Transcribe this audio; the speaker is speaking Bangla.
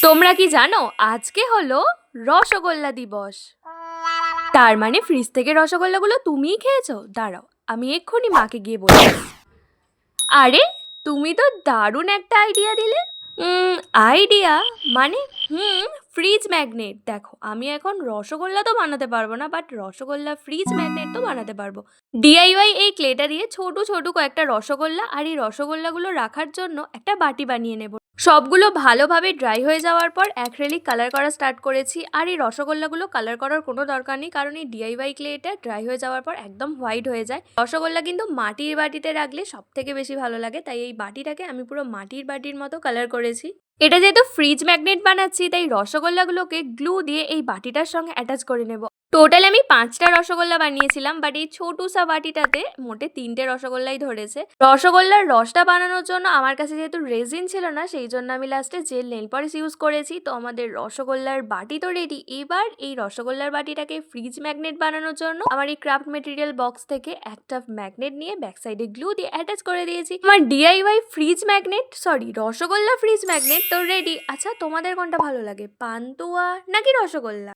তোমরা কি জানো আজকে হলো রসগোল্লা দিবস? তার মানে ফ্রিজ থেকে রসগোল্লাগুলো তুমিই খেয়েছো? দাঁড়াও, আমি এক্ষুনি মাকে গিয়ে বলি। আরে, তুমি তো দারুণ একটা আইডিয়া দিলে। আইডিয়া মানে হুম ফ্রিজ ম্যাগনেট। দেখো, আমি এখন রসগোল্লা তো বানাতে পারবো না, বাট রসগোল্লা ফ্রিজ ম্যাগনেট তো বানাতে পারবো। ডিআইওয়াই এই ক্লেটা দিয়ে ছোট ছোট কয়েকটা রসগোল্লা আর এই রসগোল্লাগুলো রাখার জন্য একটা বাটি বানিয়ে নেব। সবগুলো ভালোভাবে ড্রাই হয়ে যাওয়ার পর অ্যাক্রিলিক কালার করা স্টার্ট করেছি। আর এই রসগোল্লাগুলো কালার করার কোনো দরকার নেই, কারণ এই ডিআইওয়াই ক্লেটা ড্রাই হয়ে যাওয়ার পর একদম হোয়াইট হয়ে যায়। রসগোল্লা কিন্তু মাটির বাটিতে রাখলে সব থেকে বেশি ভালো লাগে, তাই এই বাটিটাকে আমি পুরো মাটির বাটির মতো কালার করেছি। এটা যেহেতু ফ্রিজ ম্যাগনেট বানাচ্ছি, তাই রসগোল্লাগুলোকে গ্লু দিয়ে এই বাটিটার সঙ্গে অ্যাটাচ করে নেব। টোটাল আমি 5টা রসগোল্লা বানিয়েছিলাম, বাট এই ছোটু সা বাটিটাতে মোটে 3টে রসগোল্লাই ধরেছে। রসগোল্লার রসটা বানানোর জন্য আমার কাছে যেহেতু রেজিন ছিল না, সেই জন্য আমি লাস্টে জেল নেল পলিশ ইউজ করেছি। তো আমাদের রসগোল্লার বাটি তো রেডি। এবার এই রসগোল্লার বাটিটাকে ফ্রিজ ম্যাগনেট বানানোর জন্য আমার এই ক্রাফট মেটেরিয়াল বক্স থেকে একটা ম্যাগনেট নিয়ে ব্যাক সাইডে গ্লু দিয়ে অ্যাটাচ করে দিয়েছি। আমার DIY fridge magnet, sorry rasgulla fridge magnet তো রেডি। আচ্ছা, তোমাদের কোনটা ভালো লাগে, পান্তুয়া নাকি রসগোল্লা?